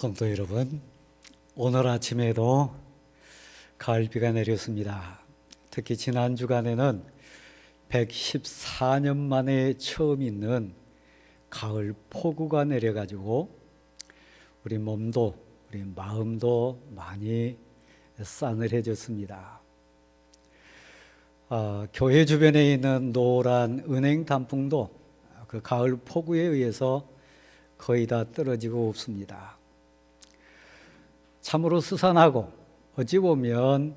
성도 여러분, 오늘 아침에도 가을비가 내렸습니다. 특히 지난 주간에는 114년 만에 처음 있는 가을 폭우가 내려가지고 우리 몸도 우리 마음도 많이 싸늘해졌습니다. 교회 주변에 있는 노란 은행 단풍도 그 가을 폭우에 의해서 거의 다 떨어지고 없습니다. 참으로 스산하고 어찌 보면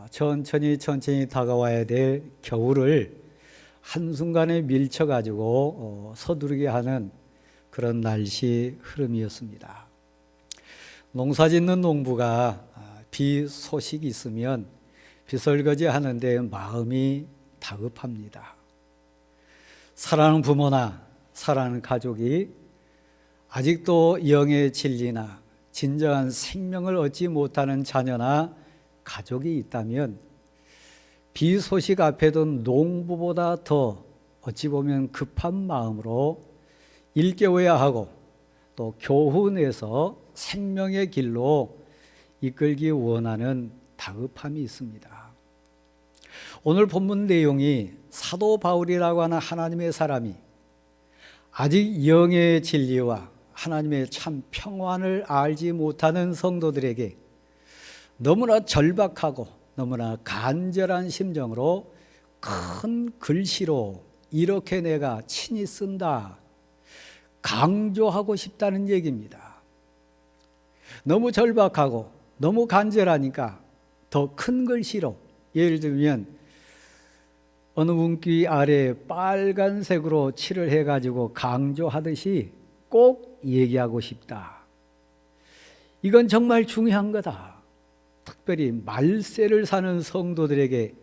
천천히 다가와야 될 겨울을 한순간에 밀쳐가지고 서두르게 하는 그런 날씨 흐름이었습니다. 농사 짓는 농부가 비 소식이 있으면 비설거지 하는데 마음이 다급합니다. 사랑하는 부모나 사랑하는 가족이 아직도 영의 진리나 진정한 생명을 얻지 못하는 자녀나 가족이 있다면 비 소식 앞에도 농부보다 더 어찌 보면 급한 마음으로 일깨워야 하고 또 교훈에서 생명의 길로 이끌기 원하는 다급함이 있습니다. 오늘 본문 내용이 사도 바울이라고 하는 하나님의 사람이 아직 영의 진리와 하나님의 참 평안을 알지 못하는 성도들에게 너무나 절박하고 너무나 간절한 심정으로 큰 글씨로 이렇게 내가 친히 쓴다, 강조하고 싶다는 얘기입니다. 너무 절박하고 너무 간절하니까 더 큰 글씨로, 예를 들면 어느 문귀 아래에 빨간색으로 칠을 해가지고 강조하듯이 꼭 얘기하고 싶다. 이건 정말 중요한 거다. 특별히 말세를 사는 성도들에게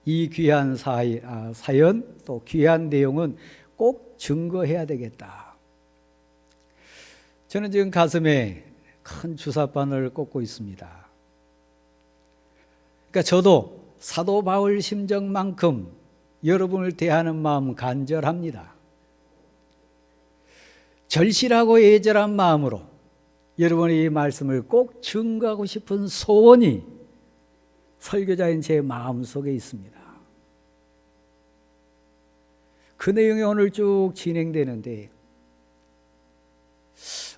이 귀한 사연 또 귀한 내용은 꼭 증거해야 되겠다. 저는 지금 가슴에 큰 주사바늘을 꽂고 있습니다. 그러니까 저도 사도 바울 심정만큼 여러분을 대하는 마음 간절합니다. 절실하고 애절한 마음으로 여러분의 이 말씀을 꼭 증거하고 싶은 소원이 설교자인 제 마음속에 있습니다. 그 내용이 오늘 쭉 진행되는데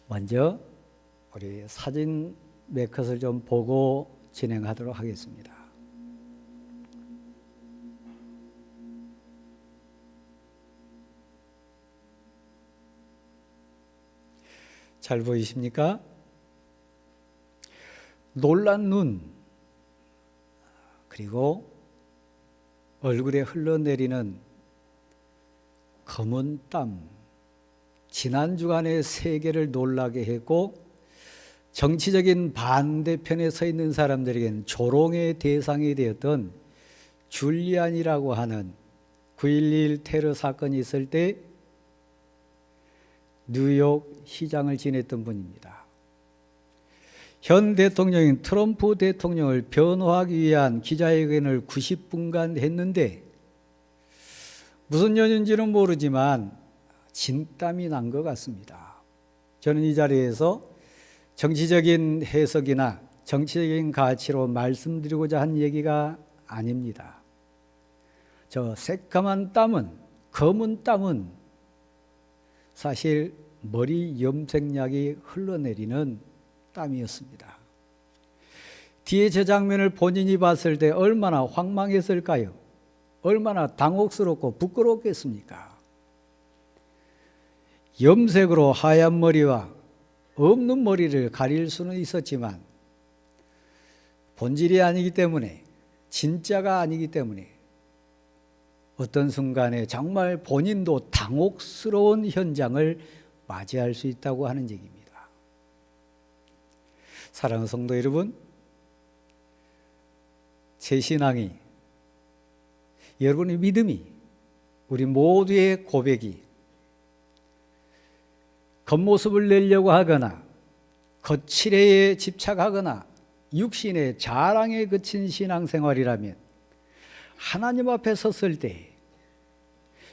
먼저 우리 사진 몇 컷을 좀 보고 진행하도록 하겠습니다. 잘 보이십니까? 놀란 눈, 그리고 얼굴에 흘러내리는 검은 땀, 지난 주간의 세계를 놀라게 했고 정치적인 반대편에 서 있는 사람들에게는 조롱의 대상이 되었던 줄리안이라고 하는 9.11 테러 사건이 있을 때 뉴욕 시장을 지냈던 분입니다. 현 대통령인 트럼프 대통령을 변호하기 위한 기자회견을 90분간 했는데 무슨 연유인지는 모르지만 진땀이 난 것 같습니다. 저는 이 자리에서 정치적인 해석이나 정치적인 가치로 말씀드리고자 한 얘기가 아닙니다. 저 새까만 땀은, 검은 땀은 사실 머리 염색약이 흘러내리는 땀이었습니다. 뒤에 저 장면을 본인이 봤을 때 얼마나 황망했을까요? 얼마나 당혹스럽고 부끄럽겠습니까? 염색으로 하얀 머리와 없는 머리를 가릴 수는 있었지만 본질이 아니기 때문에, 진짜가 아니기 때문에 어떤 순간에 정말 본인도 당혹스러운 현장을 맞이할 수 있다고 하는 얘기입니다. 사랑하는 성도 여러분, 제 신앙이, 여러분의 믿음이, 우리 모두의 고백이 겉모습을 내려고 하거나 거칠애에 집착하거나 육신의 자랑에 그친 신앙생활이라면 하나님 앞에 섰을 때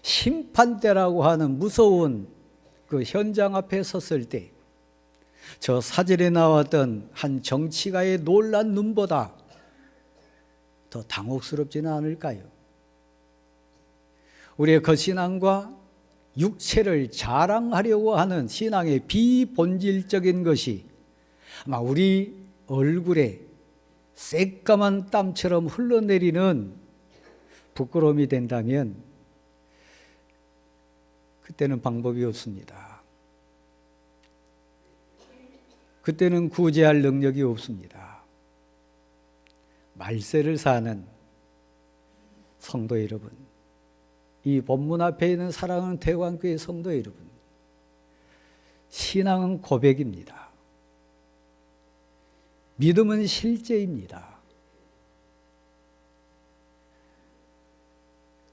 심판대라고 하는 무서운 그 현장 앞에 섰을 때 저 사절에 나왔던 한 정치가의 놀란 눈보다 더 당혹스럽지는 않을까요? 우리의 거신앙과 육체를 자랑하려고 하는 신앙의 비본질적인 것이 아마 우리 얼굴에 새까만 땀처럼 흘러내리는 부끄러움이 된다면 그때는 방법이 없습니다. 그때는 구제할 능력이 없습니다. 말세를 사는 성도 여러분, 이 본문 앞에 있는 사랑하는 대관교회 성도 여러분, 신앙은 고백입니다. 믿음은 실제입니다.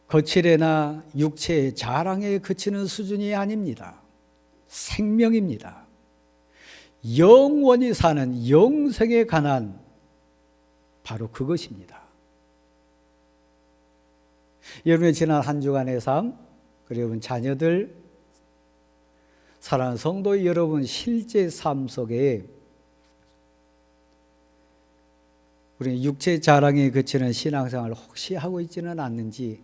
거칠애나 육체의 자랑에 그치는 수준이 아닙니다. 생명입니다. 영원히 사는 영생에 관한 바로 그것입니다. 여러분의 지난 한 주간의 삶, 그리고 여러분 자녀들, 사랑하는 성도 여러분 실제 삶 속에 우리 육체 자랑에 그치는 신앙생활을 혹시 하고 있지는 않는지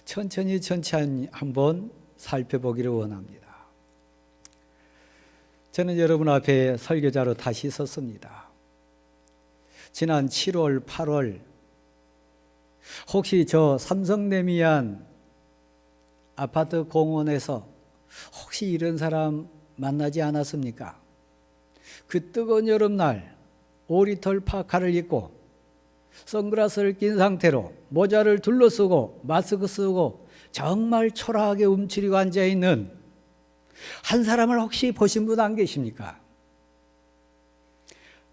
천천히 한번 살펴보기를 원합니다. 저는 여러분 앞에 설교자로 다시 섰습니다. 지난 7월, 8월 혹시 저 삼성레미안 아파트 공원에서 혹시 이런 사람 만나지 않았습니까? 그 뜨거운 여름날 오리털 파카를 입고 선글라스를 낀 상태로 모자를 둘러쓰고 마스크 쓰고 정말 초라하게 움츠리고 앉아있는 한 사람을 혹시 보신 분 안 계십니까?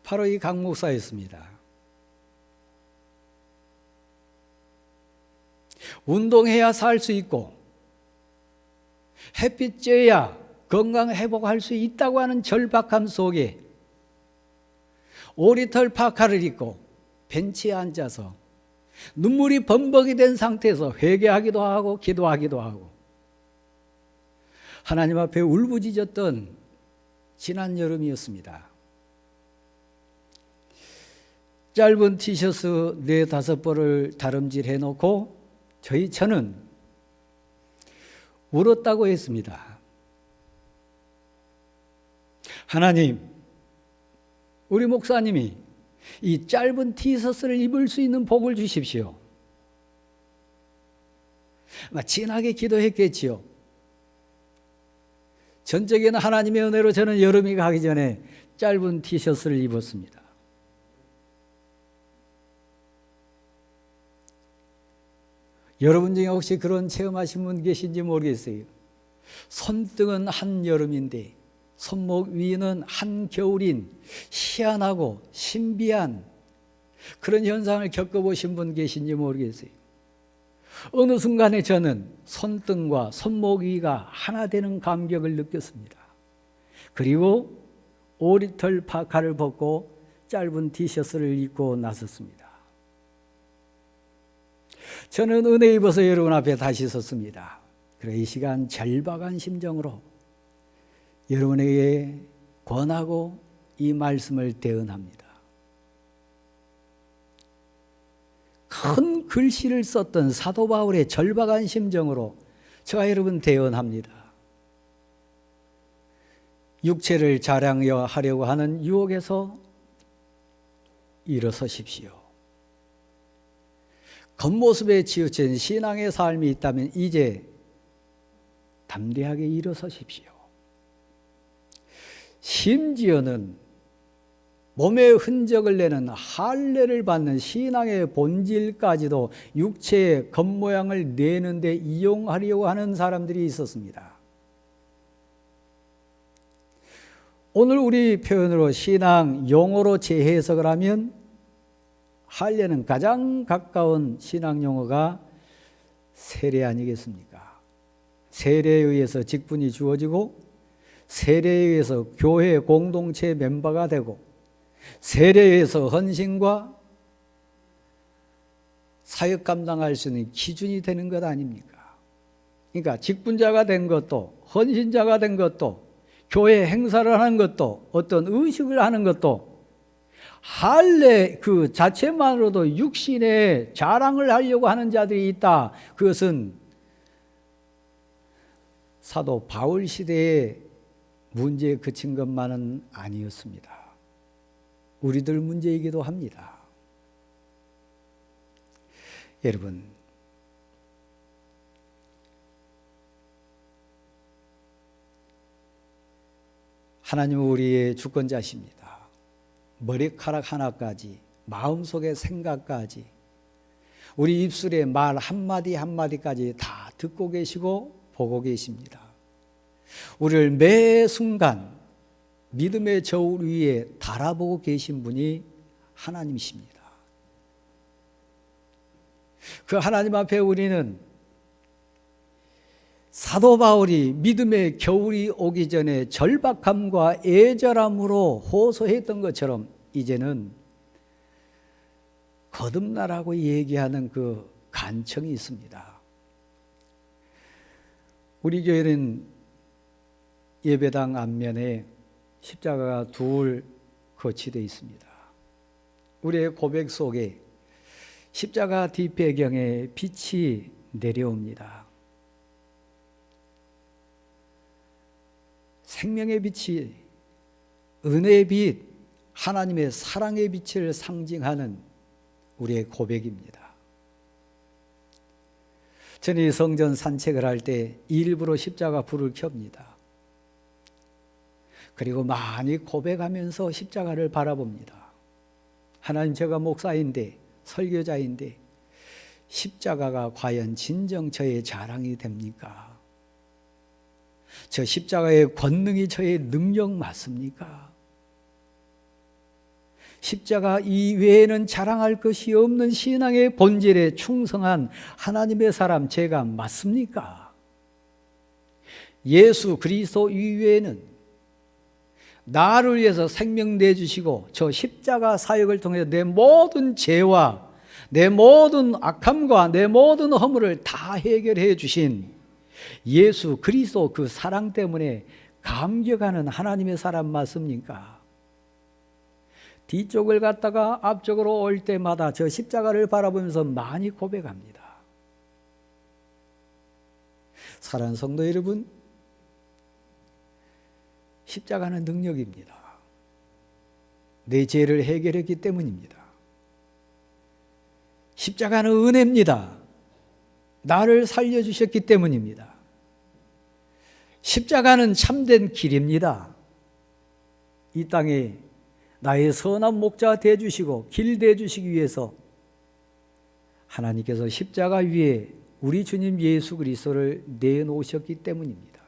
바로 이 강 목사였습니다. 운동해야 살 수 있고 햇빛 쬐야 건강 회복할 수 있다고 하는 절박함 속에 오리털 파카를 입고 벤치에 앉아서 눈물이 범벅이 된 상태에서 회개하기도 하고 기도하기도 하고 하나님 앞에 울부짖었던 지난 여름이었습니다. 짧은 티셔츠 4-5벌을 다름질해 놓고 저는 울었다고 했습니다. 하나님, 우리 목사님이 이 짧은 티셔츠를 입을 수 있는 복을 주십시오. 진하게 기도했겠지요. 전적인 하나님의 은혜로 저는 여름이 가기 전에 짧은 티셔츠를 입었습니다. 여러분 중에 혹시 그런 체험하신 분 계신지 모르겠어요. 손등은 한여름인데 손목 위는 한겨울인 희한하고 신비한 그런 현상을 겪어보신 분 계신지 모르겠어요. 어느 순간에 저는 손등과 손목 위가 하나 되는 감격을 느꼈습니다. 그리고 오리털 파카를 벗고 짧은 티셔츠를 입고 나섰습니다. 저는 은혜 입어서 여러분 앞에 다시 섰습니다. 그래 이 시간 절박한 심정으로 여러분에게 권하고 이 말씀을 대언합니다. 큰 글씨를 썼던 사도 바울의 절박한 심정으로 제가 여러분 대언합니다. 육체를 자랑하려고 하는 유혹에서 일어서십시오. 겉모습에 치우친 신앙의 삶이 있다면 이제 담대하게 일어서십시오. 심지어는 몸의 흔적을 내는 할례를 받는 신앙의 본질까지도 육체의 겉모양을 내는데 이용하려고 하는 사람들이 있었습니다. 오늘 우리 표현으로 신앙 용어로 재해석을 하면 할례는 가장 가까운 신앙 용어가 세례 아니겠습니까? 세례에 의해서 직분이 주어지고 세례에 의해서 교회 공동체 멤버가 되고 세례에 의해서 헌신과 사역 감당할 수 있는 기준이 되는 것 아닙니까? 그러니까 직분자가 된 것도 헌신자가 된 것도 교회 행사를 하는 것도, 어떤 의식을 하는 것도 할례 그 자체만으로도 육신의 자랑을 하려고 하는 자들이 있다. 그것은 사도 바울 시대의 문제에 그친 것만은 아니었습니다. 우리들 문제이기도 합니다. 여러분, 하나님은 우리의 주권자십니다. 머리카락 하나까지, 마음속의 생각까지, 우리 입술의 말 한마디 한마디까지 다 듣고 계시고 보고 계십니다. 우리를 매 순간 믿음의 저울 위에 달아보고 계신 분이 하나님이십니다. 그 하나님 앞에 우리는 사도 바울이 믿음의 겨울이 오기 전에 절박함과 애절함으로 호소했던 것처럼 이제는 거듭나라고 얘기하는 그 간청이 있습니다. 우리 교회는 예배당 앞면에 십자가가 둘 거치되어 있습니다. 우리의 고백 속에 십자가 뒷배경에 빛이 내려옵니다. 생명의 빛이, 은혜의 빛, 하나님의 사랑의 빛을 상징하는 우리의 고백입니다. 저는 이 성전 산책을 할 때 일부러 십자가 불을 켭니다. 그리고 많이 고백하면서 십자가를 바라봅니다. 하나님, 제가 목사인데, 설교자인데 십자가가 과연 진정 저의 자랑이 됩니까? 저 십자가의 권능이 저의 능력 맞습니까? 십자가 이외에는 자랑할 것이 없는 신앙의 본질에 충성한 하나님의 사람 제가 맞습니까? 예수 그리스도 이외에는 나를 위해서 생명 내주시고 저 십자가 사역을 통해 내 모든 죄와 내 모든 악함과 내 모든 허물을 다 해결해 주신 예수 그리스도 그 사랑 때문에 감격하는 하나님의 사람 맞습니까? 뒤쪽을 갔다가 앞쪽으로 올 때마다 저 십자가를 바라보면서 많이 고백합니다. 사랑하는 성도 여러분, 십자가는 능력입니다. 내 죄를 해결했기 때문입니다. 십자가는 은혜입니다. 나를 살려주셨기 때문입니다. 십자가는 참된 길입니다. 이 땅에 나의 선한 목자 되어주시고 길 되어주시기 위해서 하나님께서 십자가 위에 우리 주님 예수 그리스도를 내놓으셨기 때문입니다.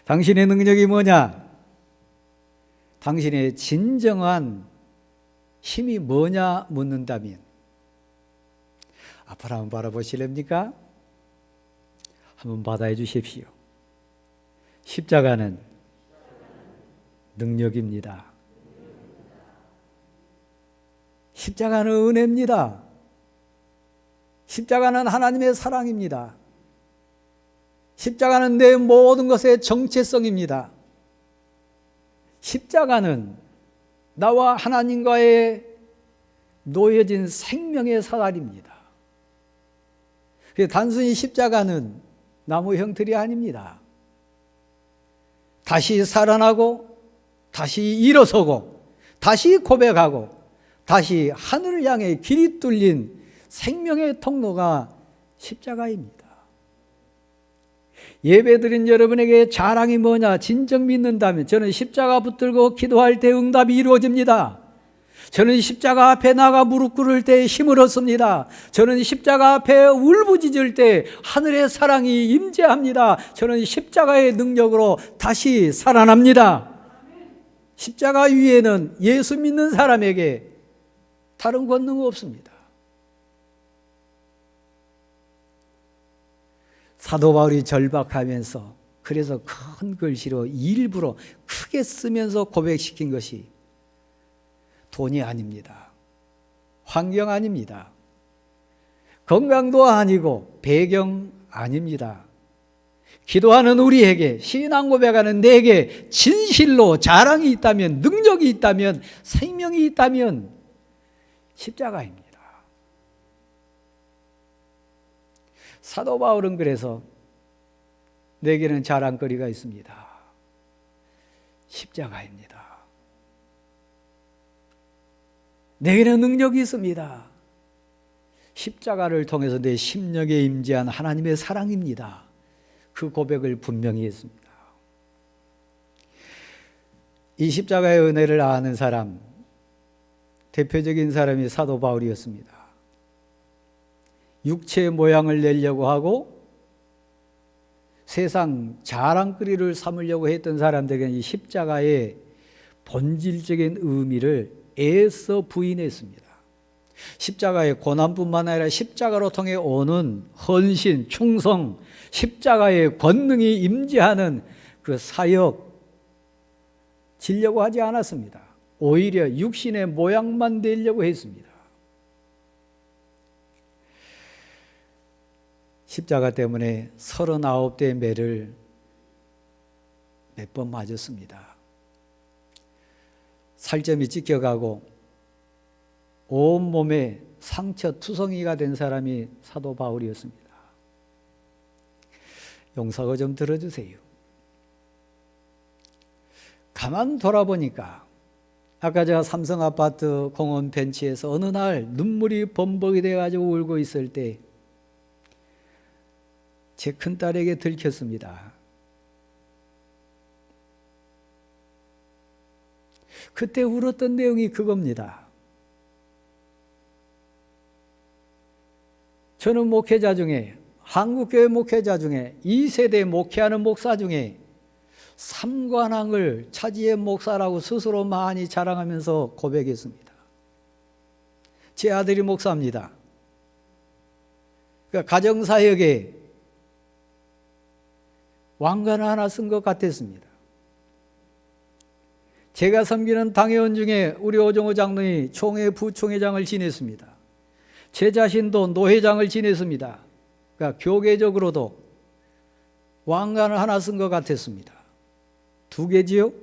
당신의 능력이 뭐냐? 당신의 진정한 힘이 뭐냐 묻는다면 앞으로 한번 바라보실랍니까? 한번 받아해 주십시오. 십자가는 능력입니다. 십자가는 은혜입니다. 십자가는 하나님의 사랑입니다. 십자가는 내 모든 것의 정체성입니다. 십자가는 나와 하나님과의 놓여진 생명의 사다리입니다. 단순히 십자가는 나무 형틀이 아닙니다. 다시 살아나고 다시 일어서고 다시 고백하고 다시 하늘을 향해 길이 뚫린 생명의 통로가 십자가입니다. 예배드린 여러분에게 자랑이 뭐냐 진정 믿는다면 저는 십자가 붙들고 기도할 때 응답이 이루어집니다. 저는 십자가 앞에 나가 무릎 꿇을 때 힘을 얻습니다. 저는 십자가 앞에 울부짖을 때 하늘의 사랑이 임재합니다. 저는 십자가의 능력으로 다시 살아납니다. 십자가 위에는 예수 믿는 사람에게 다른 권능은 없습니다. 사도 바울이 절박하면서 그래서 큰 글씨로 일부러 크게 쓰면서 고백시킨 것이 돈이 아닙니다. 환경 아닙니다. 건강도 아니고 배경 아닙니다. 기도하는 우리에게, 신앙 고백하는 내게 진실로 자랑이 있다면, 능력이 있다면, 생명이 있다면 십자가입니다. 사도 바울은 그래서 내게는 자랑거리가 있습니다. 십자가입니다. 내게는 능력이 있습니다. 십자가를 통해서 내 심령에 임재한 하나님의 사랑입니다. 그 고백을 분명히 했습니다. 이 십자가의 은혜를 아는 사람, 대표적인 사람이 사도 바울이었습니다. 육체의 모양을 내려고 하고 세상 자랑거리를 삼으려고 했던 사람들에게는 이 십자가의 본질적인 의미를 애써 부인했습니다. 십자가의 고난뿐만 아니라 십자가로 통해 오는 헌신, 충성, 십자가의 권능이 임재하는 그 사역 지려고 하지 않았습니다. 오히려 육신의 모양만 내려고 했습니다. 십자가 때문에 39대의 매를 몇 번 맞았습니다. 살점이 찢겨가고 온몸에 상처 투성이가 된 사람이 사도 바울이었습니다. 용서가 좀 들어주세요. 가만 돌아보니까 아까 제가 삼성아파트 공원 벤치에서 어느 날 눈물이 범벅이 돼가지고 울고 있을 때 제 큰딸에게 들켰습니다. 그때 울었던 내용이 그겁니다. 저는 목회자 중에, 한국교회 목회자 중에, 2세대 목회하는 목사 중에 삼관왕을 차지한 목사라고 스스로 많이 자랑하면서 고백했습니다. 제 아들이 목사입니다. 그러니까 가정사역에 왕관 하나 쓴 것 같았습니다. 제가 섬기는 당회원 중에 우리 오정호 장로이 총회 부총회장을 지냈습니다. 제 자신도 노회장을 지냈습니다. 그러니까 교계적으로도 왕관을 하나 쓴 것 같았습니다. 2개지요?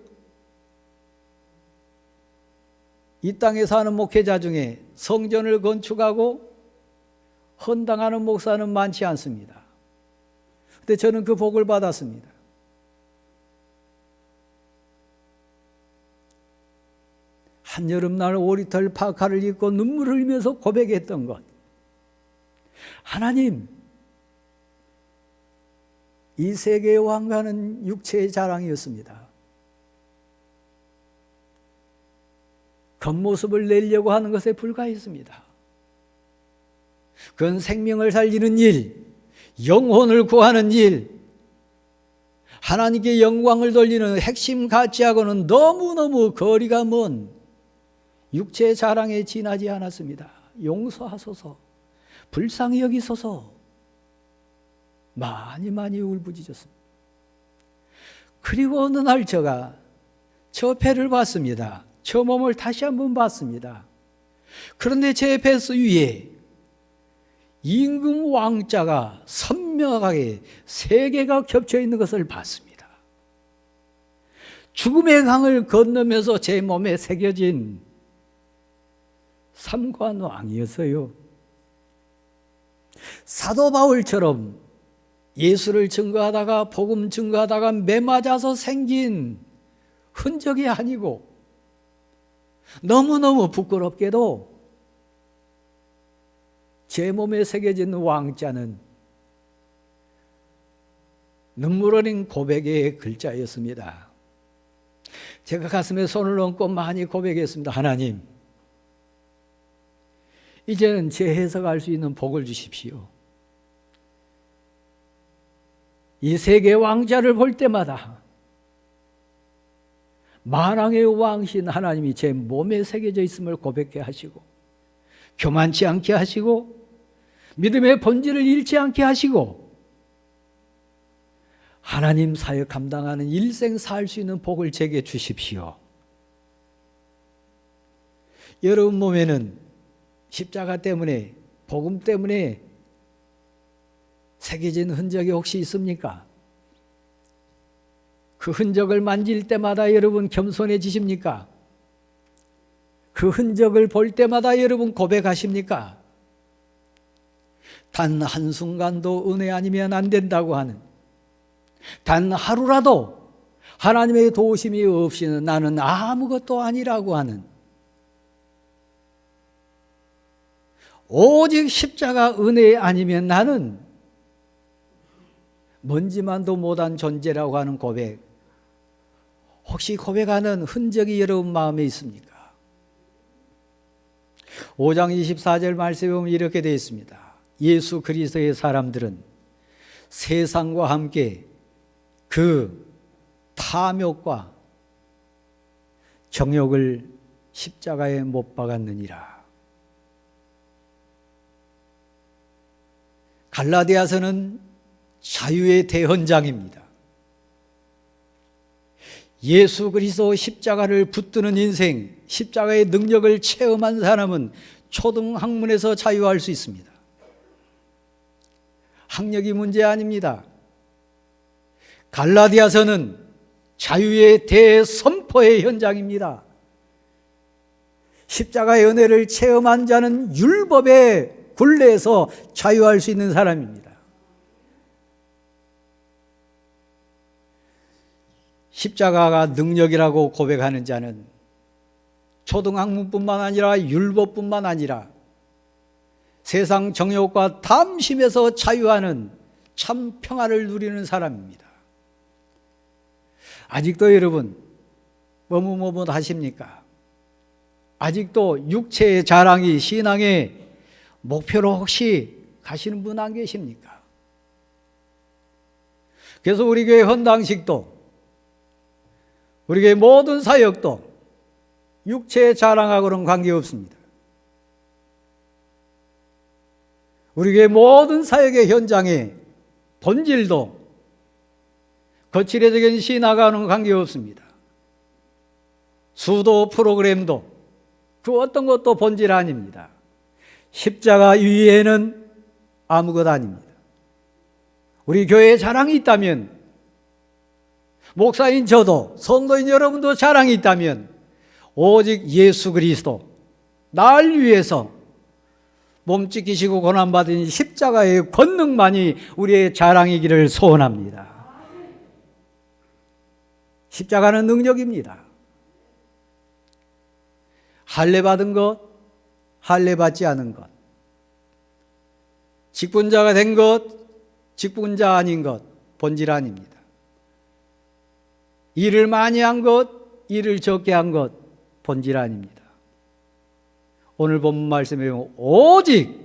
이 땅에 사는 목회자 중에 성전을 건축하고 헌당하는 목사는 많지 않습니다. 근데 저는 그 복을 받았습니다. 한여름날 오리털 파카를 입고 눈물을 흘리면서 고백했던 것. 하나님, 이 세계의 왕관은 육체의 자랑이었습니다. 겉모습을 내려고 하는 것에 불과했습니다. 그건 생명을 살리는 일, 영혼을 구하는 일, 하나님께 영광을 돌리는 핵심 가치하고는 너무너무 거리가 먼 육체의 자랑에 지나지 않았습니다. 용서하소서, 불쌍히 여기소서 많이 울부짖었습니다. 그리고 어느 날 제가 저 배를 봤습니다. 저 몸을 다시 한번 봤습니다. 그런데 제 배스 위에 임금 왕자가 선명하게 3개가 겹쳐 있는 것을 봤습니다. 죽음의 강을 건너면서 제 몸에 새겨진 삼관왕이었어요. 사도 바울처럼 예수를 증거하다가 복음 증거하다가 매 맞아서 생긴 흔적이 아니고 너무너무 부끄럽게도 제 몸에 새겨진 왕자는 눈물 어린 고백의 글자였습니다. 제가 가슴에 손을 얹고 많이 고백했습니다. 하나님, 이제는 제 해석할 수 있는 복을 주십시오. 이 세계 왕자를 볼 때마다 만왕의 왕신 하나님이 제 몸에 새겨져 있음을 고백해 하시고, 교만치 않게 하시고, 믿음의 본질을 잃지 않게 하시고, 하나님 사역 감당하는 일생 살 수 있는 복을 제게 주십시오. 여러분 몸에는 십자가 때문에, 복음 때문에 새겨진 흔적이 혹시 있습니까? 그 흔적을 만질 때마다 여러분 겸손해지십니까? 그 흔적을 볼 때마다 여러분 고백하십니까? 단 한순간도 은혜 아니면 안 된다고 하는, 단 하루라도 하나님의 도우심이 없이는 나는 아무것도 아니라고 하는, 오직 십자가 은혜 아니면 나는 먼지만도 못한 존재라고 하는 고백, 혹시 고백하는 흔적이 여러분 마음에 있습니까? 5장 24절 말씀에 보면 이렇게 되어 있습니다. 예수 그리스도의 사람들은 세상과 함께 그 탐욕과 정욕을 십자가에 못 박았느니라. 갈라디아서는 자유의 대헌장입니다. 예수 그리스도 십자가를 붙드는 인생, 십자가의 능력을 체험한 사람은 초등학문에서 자유할 수 있습니다. 학력이 문제 아닙니다. 갈라디아서는 자유의 대선포의 현장입니다. 십자가의 은혜를 체험한 자는 율법의 굴레에서 자유할 수 있는 사람입니다. 십자가가 능력이라고 고백하는 자는 초등학문뿐만 아니라 율법뿐만 아니라 세상 정욕과 탐심에서 자유하는 참 평화를 누리는 사람입니다. 아직도 여러분 머뭇머뭇하십니까? 아직도 육체의 자랑이 신앙의 목표로 혹시 가시는 분 안 계십니까? 그래서 우리 교회 헌당식도, 우리 교회 모든 사역도 육체의 자랑하고는 관계없습니다. 우리 교회 모든 사역의 현장에 본질도 거칠어진 신화와는 관계없습니다. 수도 프로그램도 그 어떤 것도 본질 아닙니다. 십자가 위에는 아무것도 아닙니다. 우리 교회에 자랑이 있다면, 목사인 저도 성도인 여러분도 자랑이 있다면 오직 예수 그리스도 날 위해서 몸 찢기시고 고난받은 십자가의 권능만이 우리의 자랑이기를 소원합니다. 십자가는 능력입니다. 할례 받은 것, 할례 받지 않은 것, 직분자가 된 것, 직분자 아닌 것, 본질 아닙니다. 일을 많이 한 것, 일을 적게 한 것, 본질 아닙니다. 오늘 본 말씀에 보면 오직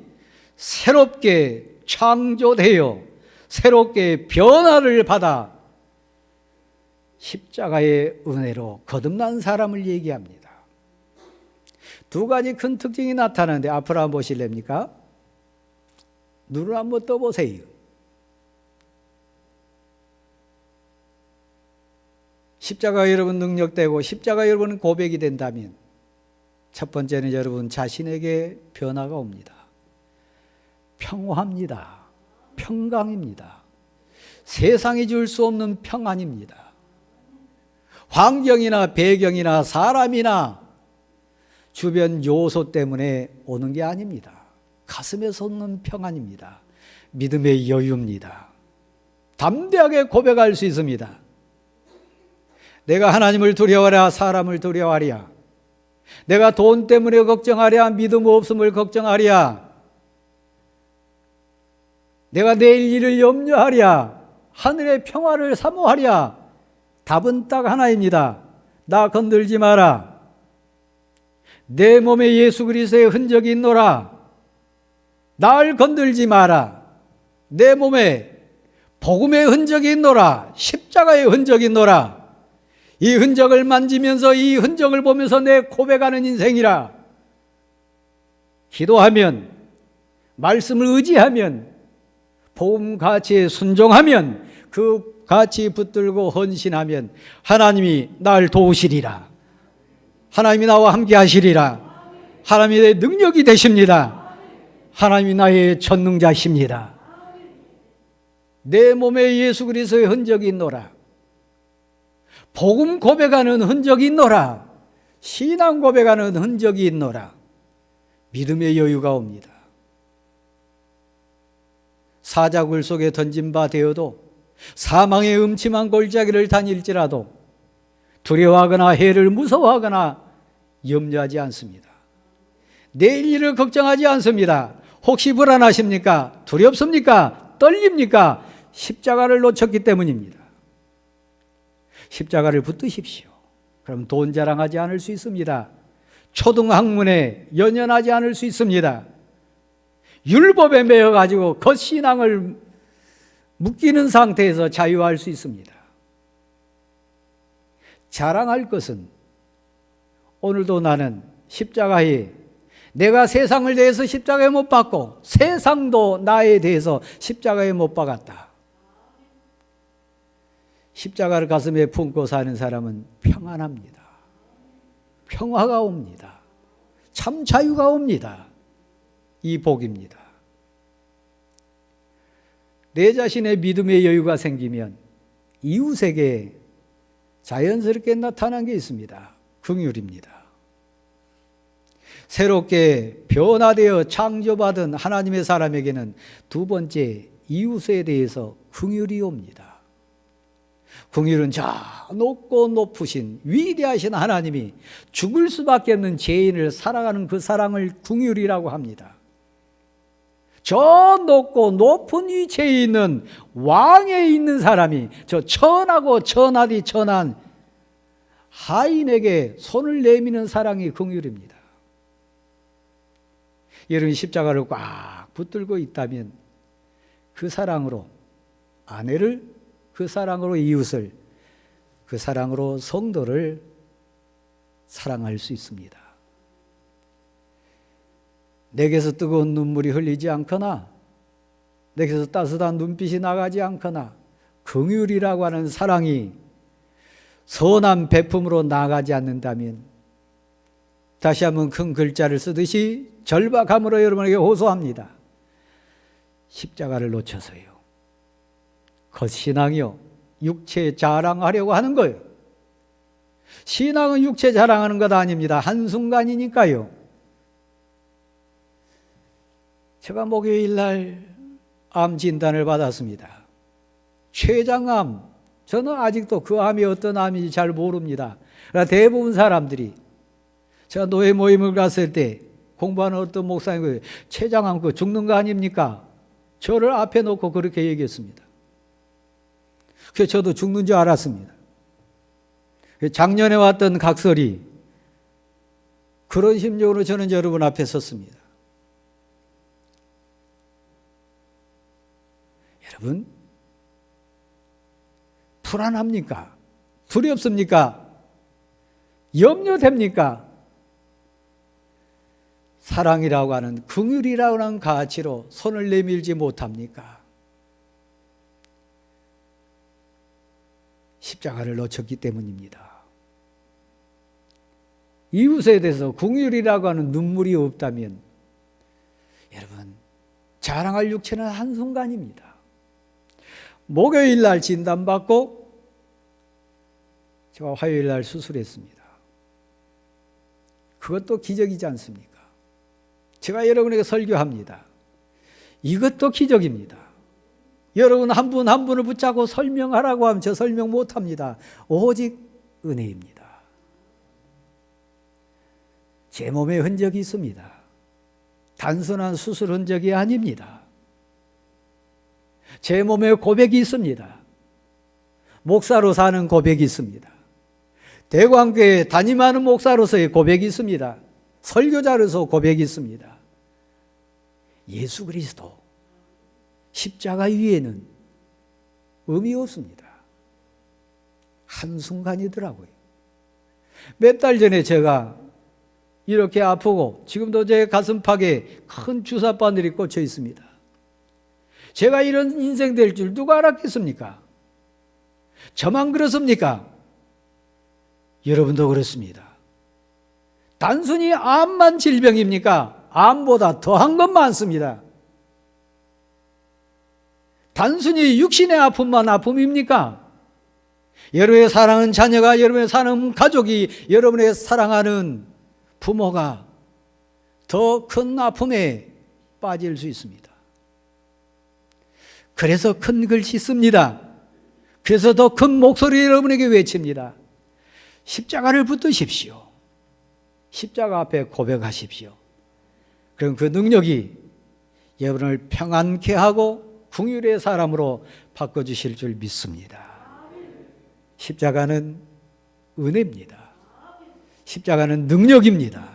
새롭게 창조되어 새롭게 변화를 받아 십자가의 은혜로 거듭난 사람을 얘기합니다. 두 가지 큰 특징이 나타나는데 앞으로 한번 보실랍니까? 눈을 한번 떠보세요. 십자가 여러분 능력되고 십자가 여러분 고백이 된다면 첫 번째는 여러분 자신에게 변화가 옵니다. 평화입니다. 평강입니다. 세상이 줄 수 없는 평안입니다. 환경이나 배경이나 사람이나 주변 요소 때문에 오는 게 아닙니다. 가슴에서 오는 평안입니다. 믿음의 여유입니다. 담대하게 고백할 수 있습니다. 내가 하나님을 두려워하랴 사람을 두려워하랴, 내가 돈 때문에 걱정하랴 믿음 없음을 걱정하랴, 내가 내일 일을 염려하랴 하늘의 평화를 사모하랴, 답은 딱 하나입니다. 나 건들지 마라. 내 몸에 예수 그리스도의 흔적이 있노라. 날 건들지 마라. 내 몸에 복음의 흔적이 있노라. 십자가의 흔적이 있노라. 이 흔적을 만지면서 이 흔적을 보면서 내 고백하는 인생이라. 기도하면, 말씀을 의지하면, 복음 가치에 순종하면, 그 가치 붙들고 헌신하면 하나님이 날 도우시리라. 하나님이 나와 함께 하시리라. 하나님이 내 능력이 되십니다. 하나님이 나의 전능자십니다. 내 몸에 예수 그리스도의 흔적이 있노라. 복음 고백하는 흔적이 있노라. 신앙 고백하는 흔적이 있노라. 믿음의 여유가 옵니다. 사자굴 속에 던진 바 되어도 사망의 음침한 골짜기를 다닐지라도 두려워하거나 해를 무서워하거나 염려하지 않습니다. 내일 일을 걱정하지 않습니다. 혹시 불안하십니까? 두렵습니까? 떨립니까? 십자가를 놓쳤기 때문입니다. 십자가를 붙드십시오. 그럼 돈 자랑하지 않을 수 있습니다. 초등학문에 연연하지 않을 수 있습니다. 율법에 매여가지고 겉신앙을 묶이는 상태에서 자유할 수 있습니다. 자랑할 것은 오늘도 나는 십자가에 내가 세상을 대해서 십자가에 못 박고 세상도 나에 대해서 십자가에 못 박았다. 십자가를 가슴에 품고 사는 사람은 평안합니다. 평화가 옵니다. 참 자유가 옵니다. 이 복입니다. 내 자신의 믿음의 여유가 생기면 이웃에게 자연스럽게 나타난 게 있습니다. 긍휼입니다. 새롭게 변화되어 창조받은 하나님의 사람에게는 두 번째 이웃에 대해서 긍휼이 옵니다. 긍휼은 저 높고 높으신 위대하신 하나님이 죽을 수밖에 없는 죄인을 사랑하는 그 사랑을 긍휼이라고 합니다. 저 높고 높은 위치에 있는 왕에 있는 사람이 저 천하고 천하디 천한 하인에게 손을 내미는 사랑이 긍휼입니다. 여러분 십자가를 꽉 붙들고 있다면 그 사랑으로 아내를, 그 사랑으로 이웃을, 그 사랑으로 성도를 사랑할 수 있습니다. 내게서 뜨거운 눈물이 흘리지 않거나 내게서 따뜻한 눈빛이 나가지 않거나 긍휼이라고 하는 사랑이 선한 베품으로 나가지 않는다면 다시 한번 큰 글자를 쓰듯이 절박함으로 여러분에게 호소합니다. 십자가를 놓쳐서요. 겉신앙이요. 육체 자랑하려고 하는 거예요. 신앙은 육체 자랑하는 것 아닙니다. 한순간이니까요. 제가 목요일 날 암 진단을 받았습니다. 췌장암. 저는 아직도 그 암이 어떤 암인지 잘 모릅니다. 그러나 대부분 사람들이 제가 노예 모임을 갔을 때 공부하는 어떤 목사님이 췌장암 그 죽는 거 아닙니까? 저를 앞에 놓고 그렇게 얘기했습니다. 그래서 저도 죽는 줄 알았습니다. 작년에 왔던 각설이 그런 심정으로 저는 여러분 앞에 섰습니다. 여러분, 불안합니까? 두렵습니까? 염려됩니까? 사랑이라고 하는, 긍휼이라고 하는 가치로 손을 내밀지 못합니까? 십자가를 놓쳤기 때문입니다. 이웃에 대해서 긍휼이라고 하는 눈물이 없다면 여러분, 자랑할 육체는 한순간입니다. 목요일 날 진단받고 제가 화요일 날 수술했습니다. 그것도 기적이지 않습니까? 제가 여러분에게 설교합니다. 이것도 기적입니다. 여러분 한 분 한 분을 붙잡고 설명하라고 하면 저 설명 못합니다. 오직 은혜입니다. 제 몸에 흔적이 있습니다. 단순한 수술 흔적이 아닙니다. 제 몸에 고백이 있습니다. 목사로 사는 고백이 있습니다. 대광교회 담임하는 목사로서의 고백이 있습니다. 설교자로서 고백이 있습니다. 예수 그리스도 십자가 위에는 의미 없습니다. 한순간이더라고요. 몇 달 전에 제가 이렇게 아프고 지금도 제 가슴팍에 큰 주사바늘이 꽂혀 있습니다. 제가 이런 인생 될 줄 누가 알았겠습니까? 저만 그렇습니까? 여러분도 그렇습니다. 단순히 암만 질병입니까? 암보다 더한 것 많습니다. 단순히 육신의 아픔만 아픔입니까? 여러분의 사랑하는 자녀가, 여러분의 사랑하는 가족이, 여러분의 사랑하는 부모가 더 큰 아픔에 빠질 수 있습니다. 그래서 큰 글씨 씁니다. 그래서 더 큰 목소리 여러분에게 외칩니다. 십자가를 붙드십시오. 십자가 앞에 고백하십시오. 그럼 그 능력이 여러분을 평안케 하고 긍휼의 사람으로 바꿔주실 줄 믿습니다. 십자가는 은혜입니다. 십자가는 능력입니다.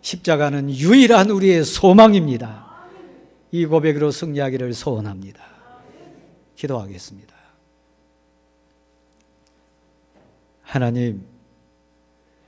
십자가는 유일한 우리의 소망입니다. 이 고백으로 승리하기를 소원합니다. 기도하겠습니다. 하나님,